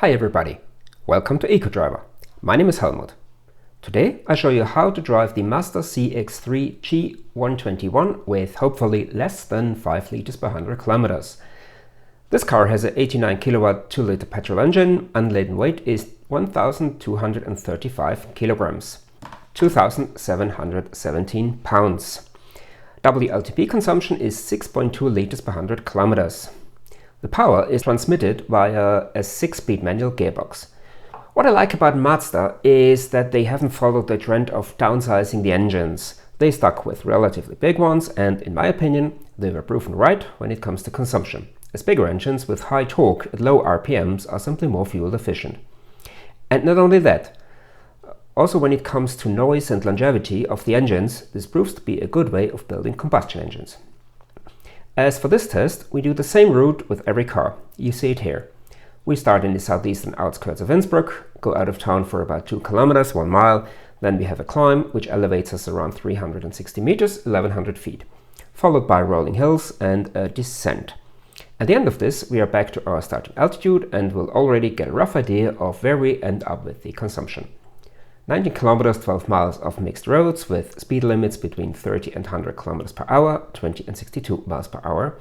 Hi everybody, welcome to Ecodriver. My name is Helmut. Today I show you how to drive the Mazda CX-3 G121 with hopefully less than 5 liters per 100 kilometers. This car has an 89 kilowatt 2 liter petrol engine. Unladen weight is 1,235 kilograms, 2,717 pounds. WLTP consumption is 6.2 liters per 100 kilometers. The power is transmitted via a 6-speed manual gearbox. What I like about Mazda is that they haven't followed the trend of downsizing the engines. They stuck with relatively big ones, and in my opinion, they were proven right when it comes to consumption, as bigger engines with high torque at low RPMs are simply more fuel efficient. And not only that, also when it comes to noise and longevity of the engines, this proves to be a good way of building combustion engines. As for this test, we do the same route with every car. You see it here. We start in the southeastern outskirts of Innsbruck, go out of town for about 2 kilometers, 1 mile, then we have a climb which elevates us around 360 meters, 1100 feet, followed by rolling hills and a descent. At the end of this, we are back to our starting altitude and will already get a rough idea of where we end up with the consumption. 19 kilometers, 12 miles of mixed roads with speed limits between 30 and 100 kilometers per hour, 20 and 62 miles per hour.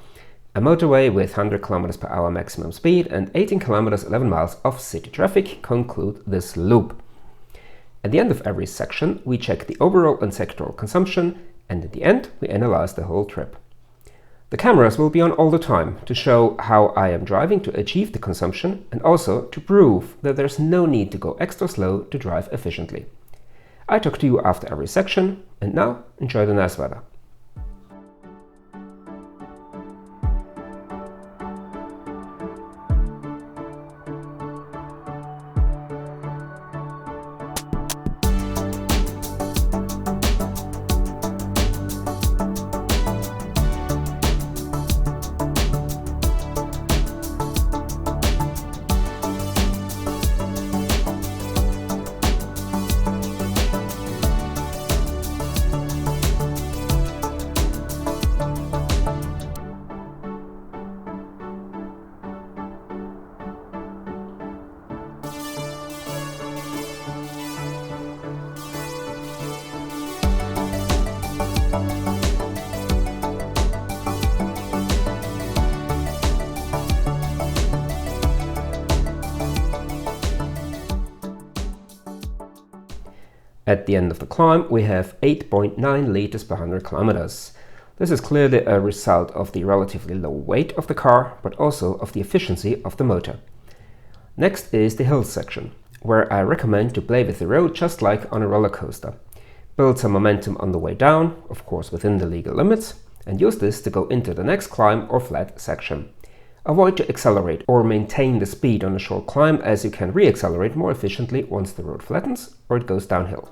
A motorway with 100 kilometers per hour maximum speed and 18 kilometers, 11 miles of city traffic conclude this loop. At the end of every section, we check the overall and sectoral consumption, and at the end, we analyze the whole trip. The cameras will be on all the time to show how I am driving to achieve the consumption and also to prove that there's no need to go extra slow to drive efficiently. I talk to you after every section, and now enjoy the nice weather. At the end of the climb, we have 8.9 liters per 100 kilometers. This is clearly a result of the relatively low weight of the car, but also of the efficiency of the motor. Next is the hills section, where I recommend to play with the road just like on a roller coaster. Build some momentum on the way down, of course within the legal limits, and use this to go into the next climb or flat section. Avoid to accelerate or maintain the speed on a short climb, as you can re-accelerate more efficiently once the road flattens or it goes downhill.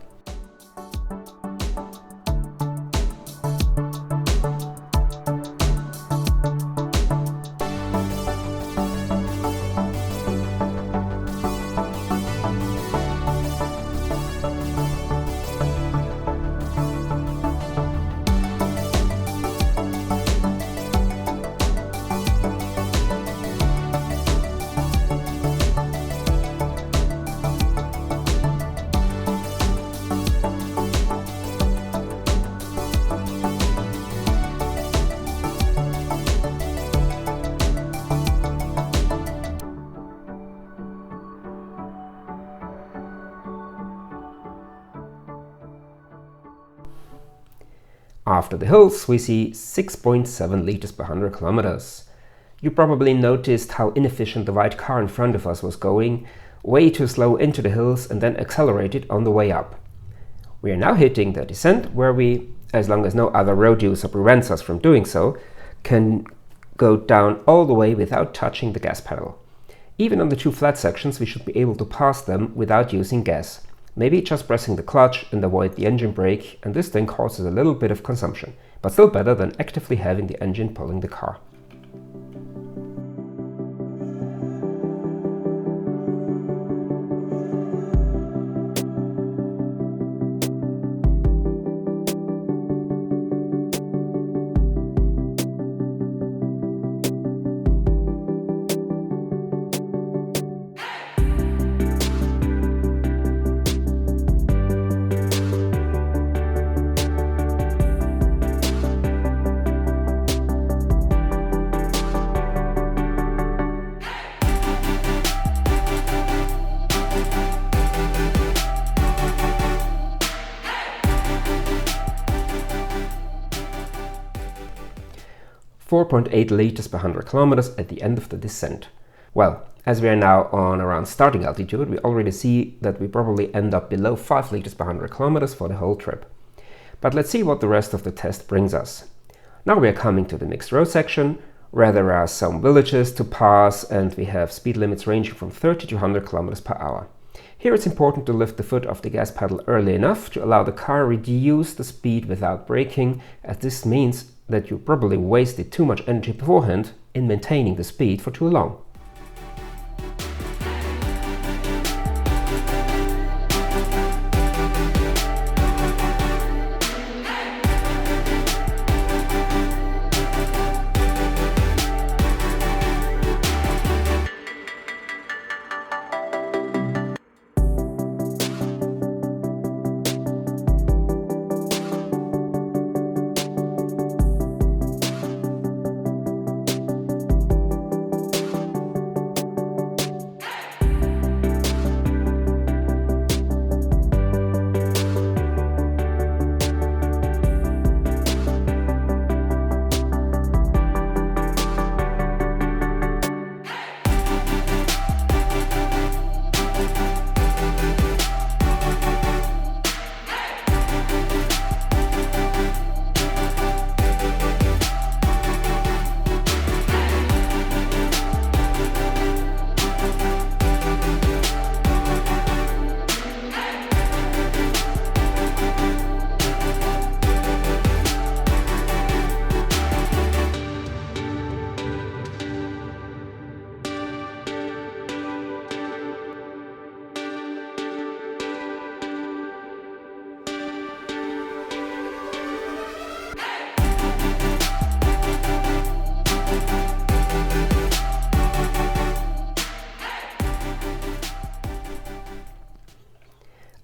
After the hills, we see 6.7 liters per 100 kilometers. You probably noticed how inefficient the white car in front of us was going, way too slow into the hills and then accelerated on the way up. We are now hitting the descent where we, as long as no other road user prevents us from doing so, can go down all the way without touching the gas pedal. Even on the 2 flat sections, we should be able to pass them without using gas. Maybe just pressing the clutch and avoid the engine brake, and this thing causes a little bit of consumption, but still better than actively having the engine pulling the car. 4.8 liters per 100 kilometers at the end of the descent. Well, as we are now on around starting altitude, we already see that we probably end up below 5 liters per 100 kilometers for the whole trip. But let's see what the rest of the test brings us. Now we are coming to the mixed road section, where there are some villages to pass and we have speed limits ranging from 30 to 100 kilometers per hour. Here it's important to lift the foot off the gas pedal early enough to allow the car reduce the speed without braking, as this means that you probably wasted too much energy beforehand in maintaining the speed for too long.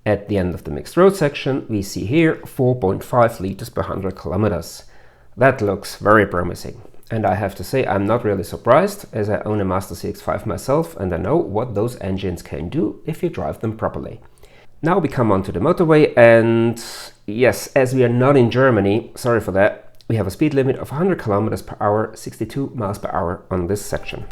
At the end of the mixed road section, we see here 4.5 liters per 100 kilometers. That looks very promising. And I have to say, I'm not really surprised, as I own a Mazda CX-5 myself and I know what those engines can do if you drive them properly. Now we come onto the motorway, and yes, as we are not in Germany, sorry for that, we have a speed limit of 100 kilometers per hour, 62 miles per hour on this section.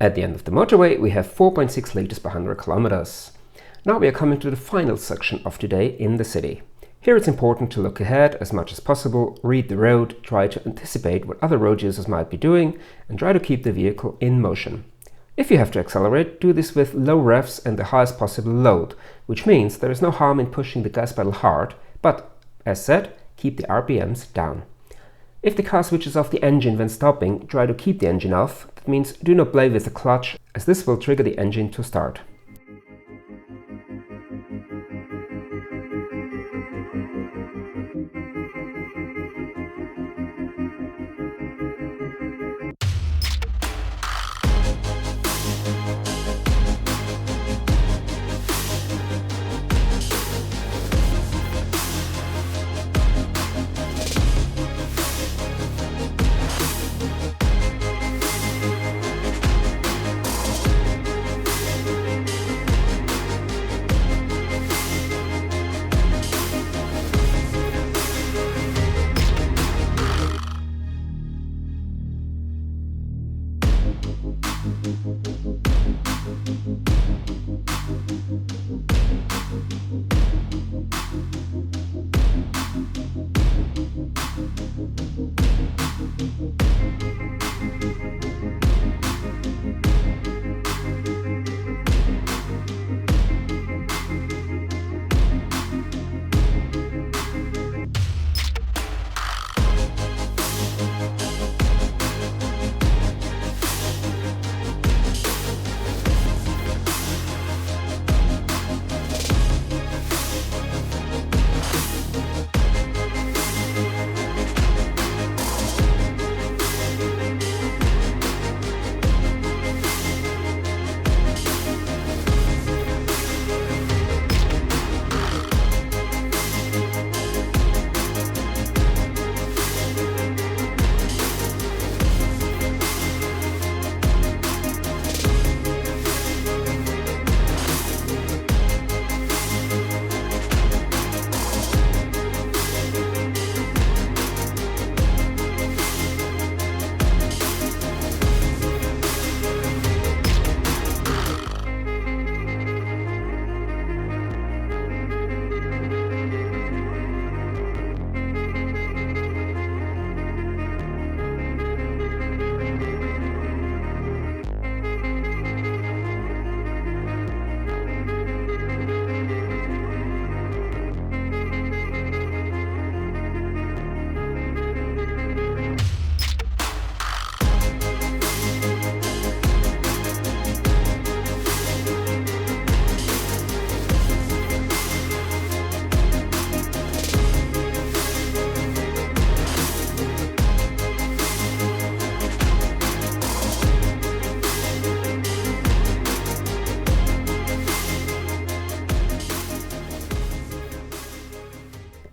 At the end of the motorway, we have 4.6 liters per 100 kilometers. Now we are coming to the final section of today in the city. Here it's important to look ahead as much as possible, read the road, try to anticipate what other road users might be doing, and try to keep the vehicle in motion. If you have to accelerate, do this with low revs and the highest possible load, which means there is no harm in pushing the gas pedal hard, but, as said, keep the RPMs down. If the car switches off the engine when stopping, try to keep the engine off. That means do not play with the clutch, as this will trigger the engine to start.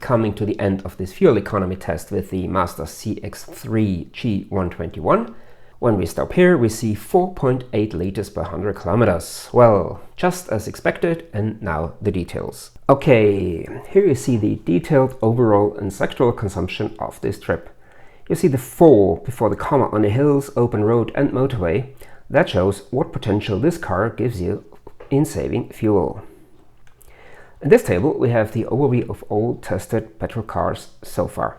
coming to the end of this fuel economy test with the Mazda CX-3 G121. When we stop here, we see 4.8 liters per 100 kilometers. Well, just as expected, and now the details. Okay, here you see the detailed overall and sectoral consumption of this trip. You see the 4 before the comma on the hills, open road and motorway. That shows what potential this car gives you in saving fuel. In this table we have the overview of all tested petrol cars so far.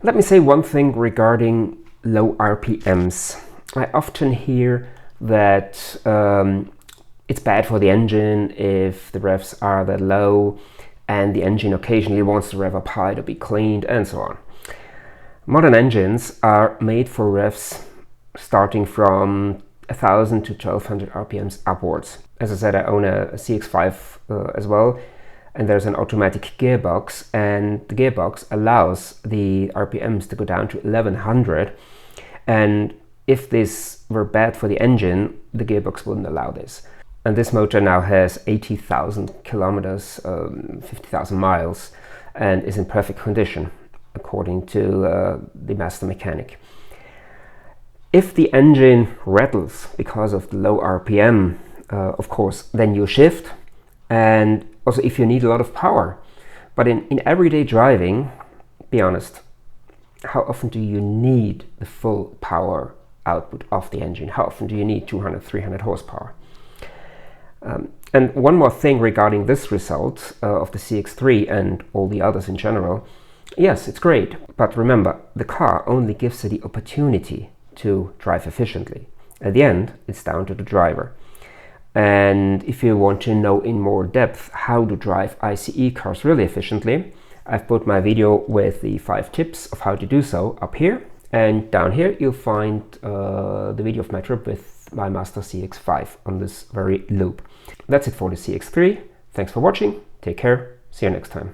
Let me say one thing regarding low RPMs. I often hear that it's bad for the engine if the revs are that low, and the engine occasionally wants to rev up high to be cleaned and so on. Modern engines are made for revs starting from 1000 to 1200 RPMs upwards. As I said, I own a CX-5 as well, and there's an automatic gearbox, and the gearbox allows the RPMs to go down to 1100, and if this were bad for the engine, the gearbox wouldn't allow this. And this motor now has 80,000 kilometers, 50,000 miles, and is in perfect condition according to the master mechanic. If the engine rattles because of the low RPM, of course, then you shift, and also if you need a lot of power. But in everyday driving, be honest, how often do you need the full power output of the engine? How often do you need 200, 300 horsepower? And one more thing regarding this result of the CX-3 and all the others in general. Yes, it's great, but remember, the car only gives you the opportunity to drive efficiently. At the end, it's down to the driver. And if you want to know in more depth how to drive ICE cars really efficiently, I've put my video with the 5 tips of how to do so up here, and down here you'll find the video of my trip with my Mazda CX-5 on this very loop. That's it for the CX-3. Thanks for watching, take care, see you next time.